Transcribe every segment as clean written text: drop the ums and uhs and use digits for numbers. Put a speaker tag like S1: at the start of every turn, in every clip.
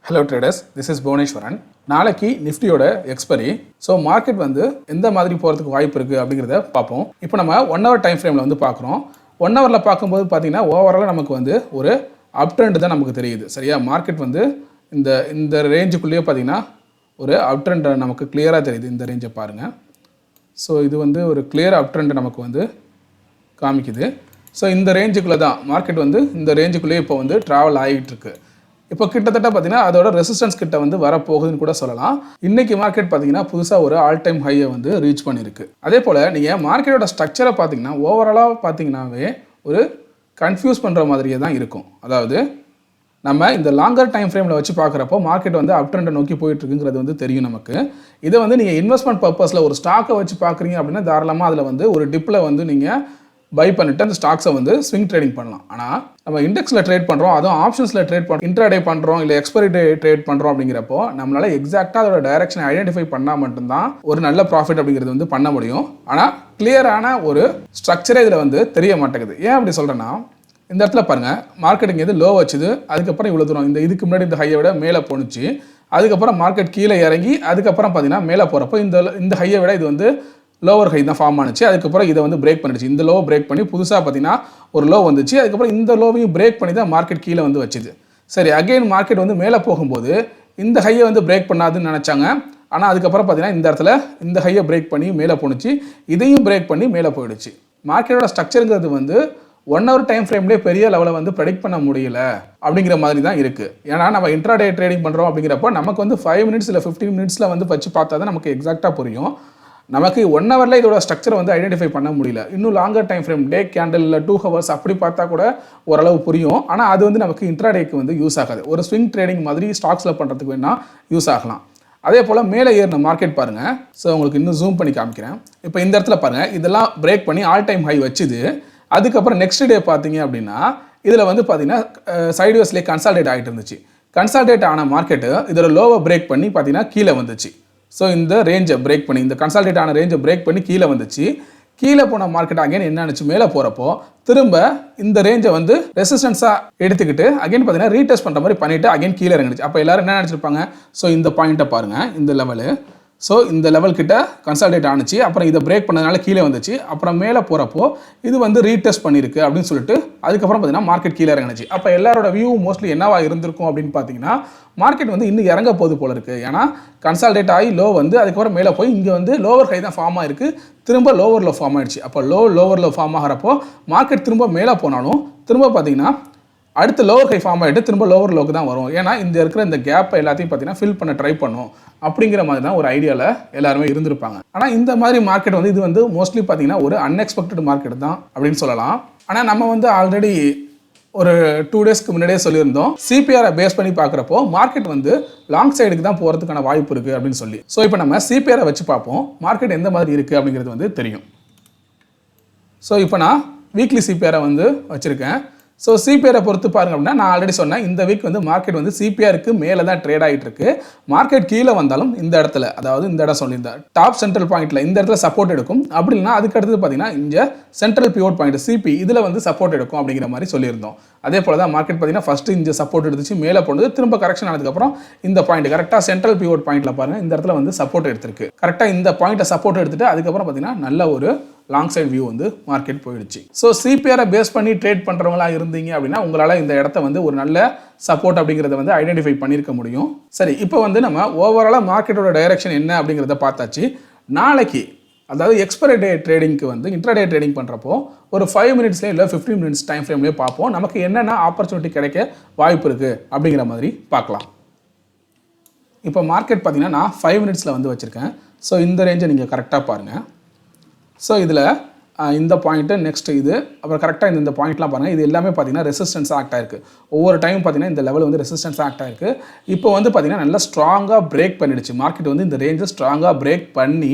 S1: Hello traders, this is Bhuvaneshwaran. நாளைக்கு நிஃப்டியோட expiry. So market வந்து எந்த மாதிரி போகிறதுக்கு வாய்ப்பு இருக்குது அப்படிங்கிறத பார்ப்போம். இப்போ நம்ம 1 hour டைம் ஃப்ரேமில் வந்து பார்க்குறோம். 1 hourல பார்க்கும்போது பார்த்தீங்கன்னா ஓவராலாக நமக்கு வந்து ஒரு அப் ட்ரெண்ட் தான் நமக்கு தெரியுது. சரியா, மார்க்கெட் வந்து இந்த ரேஞ்சுக்குள்ளேயே பார்த்தீங்கன்னா ஒரு அப் ட்ரெண்ட் நமக்கு கிளியராக தெரியுது. இந்த ரேஞ்சை பாருங்கள். ஸோ இது வந்து ஒரு கிளியர் அப் ட்ரெண்ட் நமக்கு வந்து காமிக்குது. ஸோ இந்த ரேஞ்சுக்குள்ளே தான் மார்க்கெட் வந்து இந்த ரேஞ்சுக்குள்ளேயே இப்போ வந்து ட்ராவல் ஆகிட்டு இருக்கு. இப்போ கிட்டத்தட்ட பார்த்தீங்கன்னா அதோட ரெசிஸ்டன்ஸ் கிட்ட வந்து வரப்போகுதுன்னு கூட சொல்லலாம். இன்னைக்கு மார்க்கெட் பார்த்தீங்கன்னா புதுசாக ஒரு ஆல் டைம் ஹையை வந்து ரீச் பண்ணியிருக்கு. அதே போல் நீங்கள் மார்க்கெட்டோட ஸ்ட்ரக்சரை பார்த்தீங்கன்னா ஓவராலாக பார்த்தீங்கன்னாவே ஒரு கன்ஃபியூஸ் பண்ணுற மாதிரியே தான் இருக்கும். அதாவது நம்ம இந்த லாங்கர் டைம் ஃப்ரேமில் வச்சு பார்க்குறப்போ மார்க்கெட் வந்து அப் ட்ரெண்டை நோக்கி போயிட்டுருக்குங்கிறது வந்து தெரியும் நமக்கு. இதை வந்து நீங்கள் இன்வெஸ்ட்மெண்ட் பர்பஸில் ஒரு ஸ்டாக்கை வச்சு பார்க்குறீங்க அப்படின்னா தாராளமாக அதில் வந்து ஒரு டிப்பில் வந்து நீங்கள் பை பண்ணிட்டு அந்த ஸ்டாக்ஸை வந்து ஸ்விங் ட்ரேடிங் பண்ணலாம். ஆனால் நம்ம இண்டெக்ஸில் ட்ரேட் பண்ணுறோம், அதுவும் ஆப்ஷன்ஸில் ட்ரேட் பண்ணுறோம், இன்ட்ராடே பண்ணுறோம், இல்லை எக்ஸ்பைரி டே ட்ரேட் பண்ணுறோம் அப்படிங்கிறப்போ நம்மளால் எக்ஸாக்டாக அதோட டைரக்ஷனை ஐடென்டிஃபை பண்ணால் மட்டும்தான் ஒரு நல்ல ப்ராஃபிட் அப்படிங்கிறது வந்து பண்ண முடியும். ஆனால் கிளியரான ஒரு ஸ்ட்ரக்சரே இதில் வந்து தெரிய மாட்டேங்குது. ஏன் அப்படி சொல்கிறேன்னா, இந்த இடத்துல பாருங்கள், மார்க்கெட்டிங் எது லோ வச்சுது, அதுக்கப்புறம் இவ்வளோ தூரம் இதுக்கு முன்னாடி இந்த ஹையை விட மேலே போணுச்சு, அதுக்கப்புறம் மார்க்கெட் கீழே இறங்கி அதுக்கப்புறம் பார்த்தீங்கன்னா மேலே போகிறப்போ இந்த ஹையை விட இது வந்து லோவர் ஹை தான் ஃபார்ம் ஆனிச்சு. அதுக்கப்புறம் இதை வந்து பிரேக் பண்ணிடுச்சு. இந்த லோவை பிரேக் பண்ணி புதுசாக பார்த்தீங்கன்னா ஒரு லோ வந்துச்சு. அதுக்கப்புறம் இந்த லோவையும் பிரேக் பண்ணி தான் மார்க்கெட் கீழே வந்து வச்சுது. சரி, அகெயின் மார்க்கெட் வந்து மேலே போகும்போது இந்த ஹையை வந்து பிரேக் பண்ணாதுன்னு நினச்சாங்க. ஆனால் அதுக்கப்புறம் பார்த்தீங்கன்னா இந்த இடத்துல இந்த ஹையை பிரேக் பண்ணி மேலே போணுச்சு, இதையும் பிரேக் பண்ணி மேலே போயிடுச்சு. மார்க்கெட்டோட ஸ்ட்ரக்சருங்கிறது வந்து 1 hour டைம் ஃப்ரேம்லேயே பெரிய லெவலில் வந்து ப்ரெடிக்ட் பண்ண முடியல அப்படிங்கிற மாதிரி தான் இருக்குது. ஏன்னா நம்ம இன்ட்ராடே ட்ரேடிங் பண்ணுறோம் அப்படிங்கிறப்போ நமக்கு வந்து 5 minutes இல்லை 15 minutesல வந்து வச்சு பார்த்தா தான் நமக்கு எக்ஸாக்டாக புரியும். நமக்கு 1 hourல இதோட ஸ்ட்ரக்சரை வந்து ஐடென்டிஃபை பண்ண முடியல. இன்னும் லாங்கர் டைம் ஃப்ரேம் டே கேண்டில் இல்லை 2 hours அப்படி பார்த்தா கூட ஓரளவு புரியும். ஆனால் அது வந்து நமக்கு இன்ட்ராடேக்கு வந்து யூஸ் ஆகாது. ஒரு ஸ்விங் ட்ரேடிங் மாதிரி ஸ்டாக்ஸில் பண்ணுறதுக்கு வேணால் யூஸ் ஆகலாம். அதே போல் மேலே ஏறின மார்க்கெட் பாருங்கள். ஸோ உங்களுக்கு இன்னும் ஜூம் பண்ணி காமிக்கிறேன். இப்போ இந்த இடத்துல பாருங்கள், இதெல்லாம் பிரேக் பண்ணி ஆல் டைம் ஹை வச்சுது. அதுக்கப்புறம் நெக்ஸ்ட் டே பார்த்தீங்க அப்படின்னா இதில் வந்து பார்த்தீங்கன்னா சைட்வேஸ்லேயே கன்சால்டேட் ஆகிட்டு இருந்துச்சு. கன்சால்டேட் ஆன மார்க்கெட்டு இதோட லோவை பிரேக் பண்ணி பார்த்தீங்கன்னா கீழே வந்துச்சு. ஸோ இந்த ரேஞ்சை பிரேக் பண்ணி இந்த கன்சால்டேட் ஆன ரேஞ்சை பிரேக் பண்ணி கீழே வந்துச்சு. கீழே போன மார்க்கெட் அகைன் என்ன ஆச்சு, மேலே போகிறப்போ திரும்ப இந்த ரேஞ்சை வந்து ரெசிஸ்டன்ஸாக எடுத்துக்கிட்டு அகைன் பார்த்தீங்கன்னா ரீடெஸ்ட் பண்ணுற மாதிரி பண்ணிவிட்டு அகைன் கீழே இறங்கிடுச்சு. அப்போ எல்லாரும் என்ன நினச்சிருப்பாங்க, ஸோ இந்த பாயிண்ட்டை பாருங்கள், இந்த லெவலு. ஸோ இந்த லெவல் கிட்ட கன்சால்டேட் ஆனிச்சு. அப்புறம் இதை பிரேக் பண்ணதுனால கீழே வந்துச்சு. அப்புறம் மேலே போகிறப்போ இது வந்து ரீடெஸ்ட் பண்ணியிருக்கு அப்படின்னு சொல்லிட்டு அதுக்கப்புறம் பார்த்தீங்கன்னா மார்க்கெட் கீழே இறங்கிச்சு. அப்போ எல்லாரோட வியூ மோஸ்ட்லி என்னவா இருந்திருக்கும் அப்படின்னு பார்த்தீங்கன்னா மார்க்கெட் வந்து இன்னும் இறங்க போது போல இருக்குது. ஏன்னா கன்சால்டேட் ஆகி லோ வந்து அதுக்கப்புறம் மேலே போய் இங்கே வந்து லோவர் ஹை தான் ஃபார்ம் ஆகிருக்கு, திரும்ப லோவர் லோ ஃபார்ம் ஆகிடுச்சு. அப்போ லோவர் லோ ஃபார்ம் ஆகிறப்போ மார்க்கெட் திரும்ப மேலே போனாலும் திரும்ப பார்த்தீங்கன்னா அடுத்து லோவர் ஹை ஃபார்ம் ஆகிட்டு திரும்ப லோவர் லோக்கு தான் வரும். ஏன்னா இந்த இருக்கிற இந்த கேப்பை எல்லாத்தையும் பார்த்தீங்கன்னா ஃபில் பண்ண ட்ரை பண்ணும் அப்படிங்கிற மாதிரி தான் ஒரு ஐடியாவில் எல்லாருமே இருந்திருப்பாங்க. ஆனால் இந்த மாதிரி மார்க்கெட் வந்து இது வந்து மோஸ்ட்லி பார்த்தீங்கன்னா ஒரு அன்எக்ஸ்பெக்டட் மார்க்கெட் தான் அப்படின்னு சொல்லலாம். ஆனால் நம்ம வந்து ஆல்ரெடி ஒரு 2 daysக்கு முன்னாடியே சொல்லியிருந்தோம், சிபிஆரை பேஸ் பண்ணி பார்க்குறப்போ மார்க்கெட் வந்து லாங் சைடுக்கு தான் போகிறதுக்கான வாய்ப்பு இருக்குது அப்படின்னு சொல்லி. ஸோ இப்போ நம்ம சிபிஆரை வச்சு பார்ப்போம் மார்க்கெட் எந்த மாதிரி இருக்குது அப்படிங்கிறது வந்து தெரியும். ஸோ இப்போ நான் வீக்லி சிபிஆரை வந்து வச்சுருக்கேன். ஸோ சிபிஆரை பொறுத்து பாருங்க அப்படின்னா நான் ஆல்ரெடி சொன்னேன், இந்த வீக் வந்து மார்க்கெட் வந்து சிபிஆருக்கு மேலே தான் ட்ரேட் ஆகிட்டு இருக்கு. மார்க்கெட் கீழே வந்தாலும் இந்த இடத்துல, அதாவது இந்த இடம் சொல்லியிருந்தேன் டாப் சென்ட்ரல் பாயிண்ட்ல இந்த இடத்துல சப்போர்ட் எடுக்கும். அப்படி இல்லைனா அதுக்கு அடுத்தது பார்த்தீங்கன்னா இங்கே சென்ட்ரல் பிவோட் பாயிண்ட் சிபி இதில் வந்து சப்போர்ட் எடுக்கும் அப்படிங்கிற மாதிரி சொல்லியிருந்தோம். அதே போல தான் மார்க்கெட் பார்த்தீங்கன்னா ஃபஸ்ட்டு இங்கே சப்போர்ட் எடுத்துச்சு, மேலே போனது, திரும்ப கரெக்ஷன் ஆனதுக்கப்புறம் இந்த பாயிண்ட் கரெக்டாக சென்ட்ரல் பிவோட் பாயிண்ட்ல பாருங்க, இந்த இடத்துல வந்து சப்போர்ட் எடுத்திருக்கு. கரெக்டாக இந்த பாயிண்ட்டை சப்போர்ட் எடுத்துட்டு அதுக்கப்புறம் பார்த்தீங்கன்னா நல்ல ஒரு லாங் சைட் வியூ வந்து மார்க்கெட் போயிடுச்சு. ஸோ சிபிஆரை பேஸ் பண்ணி ட்ரேட் பண்ணுறவங்களா இருந்தீங்க அப்படின்னா உங்களால் இந்த இடத்த வந்து ஒரு நல்ல சப்போர்ட் அப்படிங்கிறத வந்து ஐடென்டிஃபை பண்ணியிருக்க முடியும். சரி, இப்போ வந்து நம்ம ஓவராலாக மார்க்கெட்டோட டைரக்ஷன் என்ன அப்படிங்கிறத பார்த்தாச்சு. நாளைக்கு அதாவது எக்ஸ்பைரி டே ட்ரேடிங்க்கு வந்து இன்ட்ராடே ட்ரேடிங் பண்ணுறப்போ ஒரு 5 minutesலேயே இல்லை 15 minutes டைம் ஃப்ரேம்லேயே பார்ப்போம் நமக்கு என்னென்ன ஆப்பர்ச்சுனிட்டி கிடைக்க வாய்ப்பு இருக்குது அப்படிங்கிற மாதிரி பார்க்கலாம். இப்போ மார்க்கெட் பார்த்தீங்கன்னா நான் 5 minutesல வந்து வச்சுருக்கேன். ஸோ இந்த ரேஞ்சை நீங்கள் கரெக்டாக பாருங்கள். ஸோ இதில் இந்த பாயிண்ட்டு நெக்ஸ்ட் இது அப்புறம் கரெக்டாக இந்த பாயிண்ட்லாம் பாருங்கள், இது எல்லாமே பார்த்தீங்கன்னா ரெசிஸ்டன்ஸ் ஆக்ட் ஆகிருக்கு. ஒவ்வொரு டைம் பார்த்தீங்கன்னா இந்த லெவல் வந்து ரெசிஸ்டன்ஸ் ஆக்ட் ஆகிருக்கு. இப்போ வந்து பார்த்தீங்கன்னா நல்லா ஸ்ட்ராங்காக பிரேக் பண்ணிடுச்சு மார்க்கெட் வந்து இந்த ரேஞ்சை ஸ்ட்ராங்காக பிரேக் பண்ணி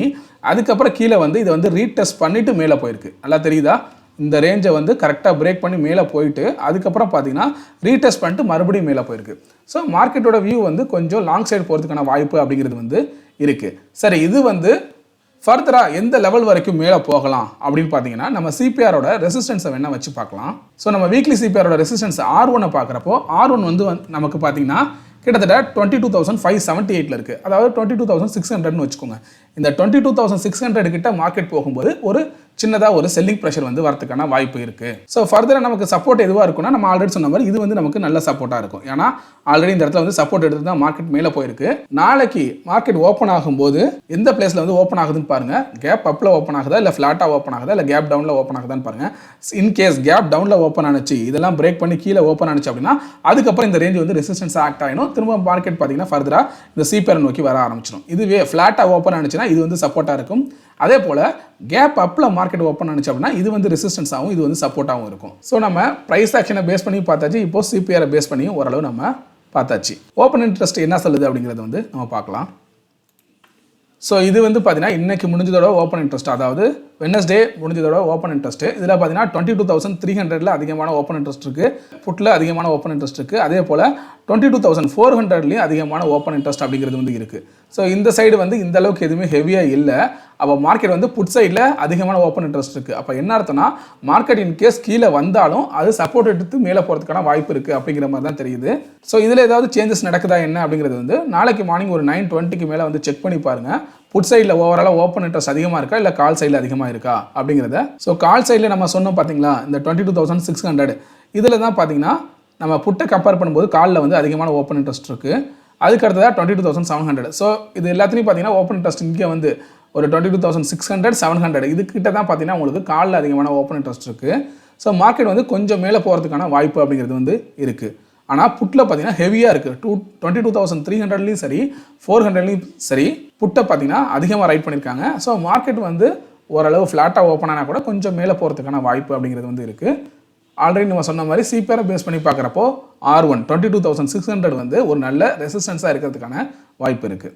S1: அதுக்கப்புறம் கீழே வந்து இதை வந்து ரீடெஸ்ட் பண்ணிவிட்டு மேலே போயிருக்கு. நல்லா தெரியுதா, இந்த ரேஞ்சை வந்து கரெக்டாக பிரேக் பண்ணி மேலே போயிட்டு அதுக்கப்புறம் பார்த்தீங்கன்னா ரீடெஸ்ட் பண்ணிட்டு மறுபடியும் மேலே போயிருக்கு. ஸோ மார்க்கெட்டோட வியூ வந்து கொஞ்சம் லாங் சைடு போகிறதுக்கான வாய்ப்பு அப்படிங்கிறது வந்து இருக்குது. சரி, இது வந்து ஃபர்தராக எந்த லெவல் வரைக்கும் மேலே போகலாம் அப்படின்னு பார்த்தீங்கன்னா நம்ம சிபிஆரோட ரெசிஸ்டன்ஸை வேணால் வச்சு பார்க்கலாம். ஸோ நம்ம வீக்லி சிபிஆரோட ரெசிஸ்டன்ஸ் R1 பார்க்குறப்போ R1 வந்து நமக்கு பார்த்தீங்கன்னா கிட்டத்தட்ட 22,578 இருக்குது. அதாவது 22,600ன்னு வச்சுக்கோங்க. இந்த 22,600 கிட்ட மார்க்கெட் போகும்போது ஒரு சின்னதாக ஒரு செல்லிங் ப்ரெஷர் வந்து வரதுக்கான வாய்ப்பு இருக்குது. ஸோ ஃபர்தராக நமக்கு சப்போர்ட் எதுவாக இருக்குன்னா நம்ம ஆல்ரெடி சொன்ன மாதிரி இது வந்து நமக்கு நல்ல சப்போர்ட்டாக இருக்கும். ஏன்னா ஆல்ரெடி இந்த இடத்துல வந்து சப்போர்ட் எடுத்து தான் மார்க்கெட் மேலே போயிருக்கு. நாளைக்கு மார்க்கெட் ஓப்பன் ஆகும்போது எந்த பிளேஸில் வந்து ஓப்பன் ஆகுதுன்னு பாருங்கள். கேப் அப்பில் ஓப்பன் ஆகுதா, இல்லை ஃப்ளாட்டாக ஓப்பன் ஆகுதா, இல்லை கேப் டவுனில் ஓப்பன் ஆகுதான்னு பாருங்கள். இன்கேஸ் கேப் டவுனில் ஓப்பன் ஆனிச்சு, இதெல்லாம் பிரேக் பண்ணி கீழே ஓப்பன் ஆனிச்சு அப்படின்னா அதுக்கப்புறம் இந்த ரேஞ்ச் வந்து ரெசிஸ்டன்ஸ் ஆக்ட் ஆகிடும். திரும்ப மார்க்கெட் பார்த்தீங்கன்னா ஃபர்தராக இந்த சிபிஆர் நோக்கி வர ஆரம்பிச்சிடும். இதுவே ஃப்ளாட்டாக ஓப்பன் ஆனிச்சுன்னா இது வந்து சப்போர்ட்டாக இருக்கும். அதே போல் கேப் அப்பில் மார்க்கெட் ஓப்பன் ஆனிச்சு அப்படின்னா இது வந்து ரெசிஸ்டன்ஸ் ஆகும், இது வந்து சப்போர்ட்டாகவும் இருக்கும். ஸோ நம்ம ப்ரைஸ் ஆக்ஷனை பேஸ் பண்ணி பார்த்தாச்சு. இப்போ சிபிஆரை பேஸ் பண்ணி ஓரளவு நம்ம பார்த்தாச்சு. ஓப்பன் இன்ட்ரெஸ்ட் என்ன சொல்லுது அப்படிங்கிறத வந்து நம்ம பார்க்கலாம். ஸோ இது வந்து பார்த்தீங்கன்னா இன்னைக்கு முடிஞ்சதோட ஓப்பன் இன்ட்ரெஸ்ட், அதாவது வெட்னஸ்டே முடிஞ்சதோட ஓப்பன் இன்ட்ரெஸ்ட். இதில் பார்த்தீங்கன்னா 22,300 அதிகமான ஓப்பன் இன்ட்ரெஸ்ட் இருக்குது, புட்டில் அதிகமான ஓப்பன் இன்ட்ரெஸ்ட் இருக்குது. அதே போல் 22,400 அதிகமான ஓப்பன் இன்ட்ரெஸ்ட் அப்படிங்கிறது வந்து இருக்குது. ஸோ இந்த சைடு வந்து இந்த அளவுக்கு எதுவுமே ஹெவியாக இல்லை. அப்போ மார்க்கெட் வந்து புட் சைடில் அதிகமான ஓப்பன் இன்ட்ரெஸ்ட் இருக்குது. அப்போ என்ன அர்த்தம்னா மார்க்கெட் இன்கேஸ் கீழே வந்தாலும் அது சப்போர்ட் எடுத்து மேலே போகிறதுக்கான வாய்ப்பு இருக்குது அப்படிங்கிற மாதிரி தான் தெரியுது. ஸோ இதில் ஏதாவது சேஞ்சஸ் நடக்குதா என்ன அப்படிங்கிறது வந்து நாளைக்கு மார்னிங் ஒரு 9:20க்கு மேலே வந்து செக் பண்ணி பாருங்கள். புட் சைடில் ஓவராலாக ஓப்பன் இன்ட்ரெஸ்ட் அதிகமாக இருக்கா, இல்லை கால் சைடில் அதிகமாக இருக்கா அப்படிங்கிறத. ஸோ கால் சைடில் நம்ம சொன்னோம் பார்த்தீங்களா, இந்த 22,600 இதில் தான் பார்த்தீங்கன்னா நம்ம புட்டை கம்பேர் பண்ணும்போது காலில் வந்து அதிகமான ஓப்பன் இன்ட்ரெஸ்ட் இருக்குது. அதுக்கு அடுத்ததாக 22,700. ஸோ இது எல்லாத்துலேயும் பார்த்தீங்கன்னா ஓப்பன் இன்ட்ரெஸ்ட் இங்கே வந்து ஒரு 22,600, 700 இதுக்கிட்ட தான் பார்த்தீங்கன்னா உங்களுக்கு காலில் அதிகமான ஓப்பன் இன்ட்ரெஸ்ட் இருக்குது. ஸோ மார்க்கெட் வந்து கொஞ்சம் மேலே போகிறதுக்கான வாய்ப்பு அப்படிங்கிறது வந்து இருக்குது. ஆனால் புட்டில் பார்த்தீங்கன்னா ஹெவியாக இருக்குது. 22,300லையும் சரி 400லையும் சரி புட்டை பார்த்தீங்கன்னா அதிகமாக ரைட் பண்ணியிருக்காங்க. ஸோ மார்க்கெட் வந்து ஓரளவு ஃப்ளாட்டாக ஓப்பன் ஆனால் கூட கொஞ்சம் மேலே போகிறதுக்கான வாய்ப்பு அப்படிங்கிறது வந்து இருக்குது. ஆல்ரெடி நம்ம சொன்ன மாதிரி சிபிஆரை பேஸ் பண்ணி பார்க்குறப்போ R1 22,600 வந்து ஒரு நல்ல ரெசிஸ்டன்ஸாக இருக்கிறதுக்கான வாய்ப்பு இருக்குது.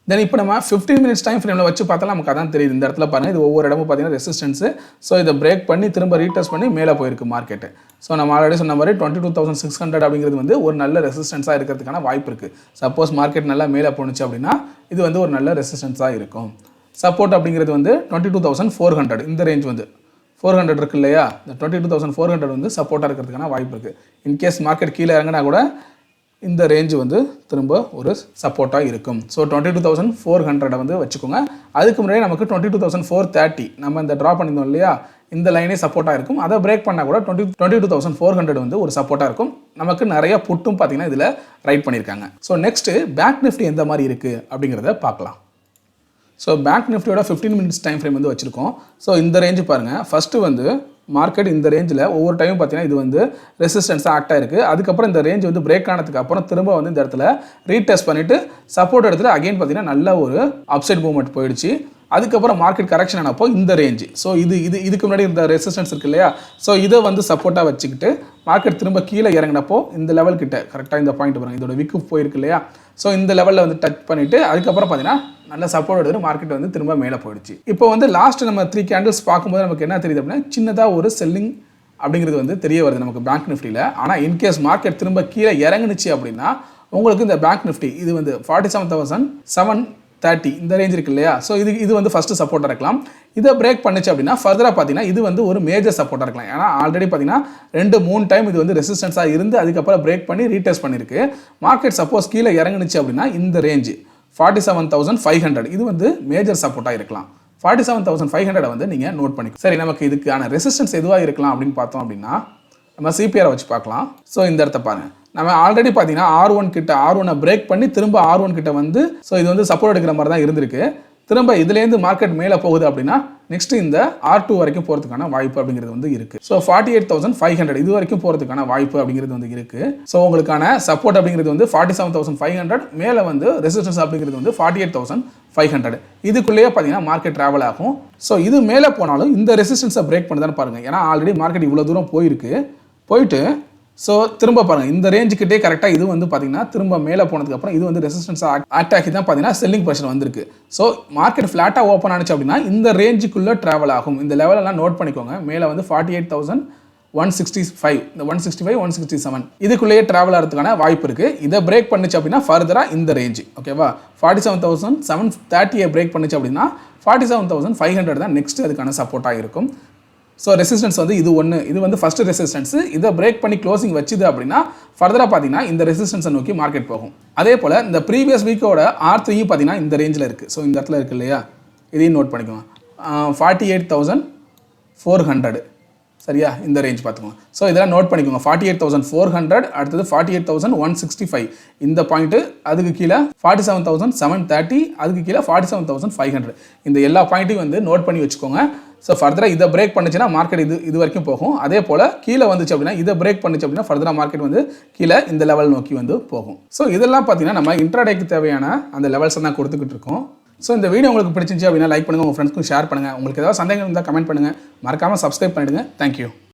S1: தென் இப்போ நம்ம 15 மினிட்ஸ் டைம் ஃப்ரேமில் வச்சு பார்த்தாலும் நமக்கு அதான் தெரியுது. இந்த இடத்துல பாருங்கள், இது ஒவ்வொரு இடமும் பார்த்தீங்கன்னா ரெசிஸ்டன்ஸு. ஸோ இதை பிரேக் பண்ணி திரும்ப ரீடெஸ்ட் பண்ணி மேலே போயிருக்கு மார்க்கெட்டு. ஸோ நம்ம ஆல்ரெடி சொன்ன மாதிரி 22,600 அப்படிங்கிறது வந்து ஒரு நல்ல ரெசிஸ்டன்ஸாக இருக்கிறதுக்கான வாய்ப்பு இருக்குது. சப்போஸ் மார்க்கெட் நல்லா மேலே போணுச்சு அப்படின்னா இது வந்து ஒரு நல்ல ரெசிஸ்டன்ஸாக இருக்கும். சப்போர்ட் அப்படிங்கிறது வந்து 22,400 இந்த ரேஞ்ச் வந்து 400 இருக்கு இல்லையா, இந்த 22,400 வந்து சப்போர்ட்டாக இருக்கிறதுக்கான வாய்ப்பு இருக்குது. இன்கேஸ் மார்க்கெட் கீழே இறங்கினா கூட இந்த ரேஞ்சு வந்து திரும்ப ஒரு சப்போர்ட்டாக இருக்கும். ஸோ 22,400 வந்து வச்சுக்கோங்க. அதுக்கு முன்னாடி நமக்கு 22,430 நம்ம இந்த ட்ரா பண்ணியிருந்தோம் இல்லையா, இந்த லைனே சப்போர்ட்டாக இருக்கும். அதை பிரேக் பண்ணால் கூட 22,400 வந்து ஒரு சப்போர்ட்டாக இருக்கும். நமக்கு நிறைய புட்டும் பார்த்தீங்கன்னா இதில் ரைட் பண்ணியிருக்காங்க. ஸோ நெக்ஸ்ட்டு பேங்க் நிஃப்டி எந்த மாதிரி இருக்குது அப்படிங்கிறத பார்க்கலாம். ஸோ பேங்க் நிஃப்டியோட 15 மினிட்ஸ் டைம் ஃப்ரேம் வந்து வச்சுருக்கோம். ஸோ இந்த ரேஞ்சு பாருங்கள், ஃபஸ்ட்டு வந்து மார்க்கெட் இந்த ரேஞ்சில் ஒவ்வொரு டைமும் பார்த்தீங்கன்னா இது வந்து ரெசிஸ்டன்ஸாக ஆக்ட் ஆகிருக்கு. அதுக்கப்புறம் இந்த ரேஞ்ச் வந்து பிரேக் ஆனதுக்கு அப்புறம் திரும்ப வந்து இந்த இடத்துல ரீடெஸ்ட் பண்ணிவிட்டு சப்போர்ட் இடத்துல அகைன் பார்த்தீங்கன்னா நல்ல ஒரு அப்சைட் மூவ்மெண்ட் போயிடுச்சு. அதுக்கப்புறம் மார்க்கெட் கரெக்ஷன் ஆனப்போ இந்த ரேஞ்சு, ஸோ இதுக்கு முன்னாடி இந்த ரெசிஸ்டன்ஸ் இருக்குது இல்லையா, ஸோ இதை வந்து சப்போர்ட்டாக வச்சுக்கிட்டு மார்க்கெட் திரும்ப கீழே இறங்கினப்போ இந்த லெவல் கிட்ட கரெக்டாக இந்த பாயிண்ட் பாருங்கள், இதோட விக்கு போயிருக்கு இல்லையா. ஸோ இந்த லெவலில் வந்து டச் பண்ணிவிட்டு அதுக்கப்புறம் பார்த்தீங்கன்னா நல்ல சப்போர்ட் எடுத்து மார்க்கெட் வந்து திரும்ப மேலே போயிடுச்சு. இப்போ வந்து லாஸ்ட் நம்ம 3 கேண்டில்ஸ் பார்க்கும்போது நமக்கு என்ன தெரியுது அப்படின்னா சின்னதாக ஒரு செல்லிங் அப்படிங்கிறது வந்து தெரிய வருது நமக்கு பேங்க் நிஃப்டியில். ஆனால் இன்கேஸ் மார்க்கெட் திரும்ப கீழே இறங்குனுச்சு அப்படின்னா உங்களுக்கு இந்த பேங்க் நிஃப்டி இது வந்து 47,730 இந்த ரேஞ்ச் இருக்கு இல்லையா, ஸோ இது வந்து ஃபஸ்ட்டு சப்போர்ட்டாக இருக்கலாம். இதை பிரேக் பண்ணிச்சு அப்படின்னா ஃபர்தராக பார்த்தீங்கன்னா இது வந்து ஒரு மேஜர் சப்போர்ட்டாக இருக்கலாம். ஏன்னா ஆல்ரெடி பார்த்தீங்கன்னா 2-3 டைம் இது வந்து ரெசிஸ்டன்ஸாக இருந்து அதுக்கப்புறம் பிரேக் பண்ணி ரீடெஸ்ட் பண்ணியிருக்கு. மார்க்கெட் சப்போஸ் கீழே இறங்குனுச்சு அப்படின்னா இந்த ரேஞ்சு 47,500 இது வந்து மேஜர் சப்போர்ட்டாக இருக்கலாம். 47,500 வந்து நீங்கள் நோட் பண்ணிக்கலாம். சரி, நமக்கு இதுக்கான ரெசிஸ்டன்ஸ் எதுவாக இருக்கலாம் அப்படின்னு பார்த்தோம் அப்படின்னா நம்ம சிபிஆரை வச்சு பார்க்கலாம். ஸோ இந்த இடத்த பாருங்கள், நம்ம ஆல்ரெடி பார்த்தீங்கன்னா R1 கிட்ட R1 பிரேக் பண்ணி திரும்ப R1 கிட்ட வந்து ஸோ இது வந்து சப்போர்ட் எடுக்கிற மாதிரி தான் இருந்திருக்கு. திரும்ப இதுலேருந்து மார்க்கெட் மேலே போகுது அப்படின்னா நெக்ஸ்ட் இந்த R2 வரைக்கும் போகிறதுக்கான வாய்ப்பு அப்படிங்கிறது வந்து இருக்குது. ஸோ 48,500 இது வரைக்கும் போகிறதுக்கான வாய்ப்பு அப்படிங்கிறது வந்து இருக்குது. ஸோ உங்களுக்கான சப்போர்ட் அப்படிங்கிறது வந்து 47,500, மேலே வந்து ரெசிஸ்டன்ஸ் அப்படிங்கிறது வந்து 48,500. இதுக்குள்ளேயே பார்த்தீங்கன்னா மார்க்கெட் ட்ராவல் ஆகும். ஸோ இது மேலே போனாலும் இந்த ரெசிஸ்டன்ஸை பிரேக் பண்ணுதான்னு பாருங்கள். ஏன்னா ஆல்ரெடி மார்க்கெட் இவ்வளோ தூரம் போயிட்டு ஸோ திரும்ப பாருங்கள் இந்த ரேஞ்சுக்கிட்டே கரெக்டாக இது வந்து பார்த்தீங்கன்னா திரும்ப மேலே போனதுக்கப்புறம் இது வந்து ரெசிஸ்டன்ஸாக ஆக்ட் ஆகி தான் பார்த்தீங்கன்னா செல்லிங் ப்ரெஷர் வந்திருக்கு. ஸோ மார்க்கெட் ஃப்ளாட்டாக ஓப்பன் ஆனிச்சு அப்படின்னா இந்த ரேஞ்சுக்குள்ளே ட்ராவல் ஆகும். இந்த லெவலெல்லாம் நோட் பண்ணிக்கோங்க. மேலே வந்து 48,165 இந்த 165 167 இதுக்குள்ளேயே ட்ராவல் ஆகிறதுக்கான வாய்ப்பு இருக்குது. இதை பிரேக் பண்ணிச்சு அப்படின்னா ஃபர்தராக இந்த ரேஞ்சு ஓகேவா 47,730 பிரேக் பண்ணிச்சு அப்படின்னா 47,500 தான் நெக்ஸ்ட் அதுக்கான சப்போர்ட்டாக இருக்கும். ஸோ ரெசிஸ்டன்ஸ் வந்து இது ஒன்று, இது வந்து ஃபஸ்ட்டு ரெசிஸ்டன்ஸ். இதை பிரேக் பண்ணி க்ளோசிங் வச்சுது அப்படின்னா ஃபர்தராக பார்த்தீங்கன்னா இந்த ரெசிஸ்டன்ஸை நோக்கி மார்க்கெட் போகும். அதே போல் இந்த ப்ரீவியஸ் வீக்கோட R3 பார்த்தீங்கன்னா இந்த ரேஞ்சில் இருக்குது. ஸோ இந்த இடத்துல இருக்குது இல்லையா, இதையும் நோட் பண்ணிக்கோங்க. 48,400 சரியா, இந்த ரேஞ்ச் பார்த்துக்கோங்க. ஸோ இதெல்லாம் நோட் பண்ணிக்கோங்க. 48,400, அடுத்தது 48,165 இந்த பாயிண்ட்டு, அதுக்கு கீழே 47,730, அதுக்கு கீழே 47,500. இந்த எல்லா பாயிண்ட்டையும் வந்து நோட் பண்ணி வச்சுக்கோங்க. ஸோ ஃபர்தராக இதை பிரேக் பண்ணுச்சுன்னா மார்க்கெட் இது வரைக்கும் போகும். அதே போல் கீழே வந்துச்சு அப்படின்னா, இதை பிரேக் பண்ணுச்சு அப்படின்னா ஃபர்தராக மார்க்கெட் வந்து கீழே இந்த லெவல் நோக்கி வந்து போகும். ஸோ இதெல்லாம் பார்த்தீங்கன்னா நம்ம இன்ட்ராடேக்கு தேவையான அந்த லெவல்ஸை தான் கொடுத்துக்கிட்டு இருக்கோம். ஸோ இந்த வீடியோ உங்களுக்கு பிடிச்சிருந்துச்சு அப்படின்னா லைக் பண்ணுங்கள், உங்கள் ஃப்ரெண்ட்ஸ்க்கும் ஷேர் பண்ணுங்கள். உங்களுக்கு ஏதாவது சந்தேகம் இருந்தால் கமெண்ட் பண்ணுங்கள். மறக்காமல் சப்ஸ்கிரைப் பண்ணிவிடுங்க. தேங்க்யூ.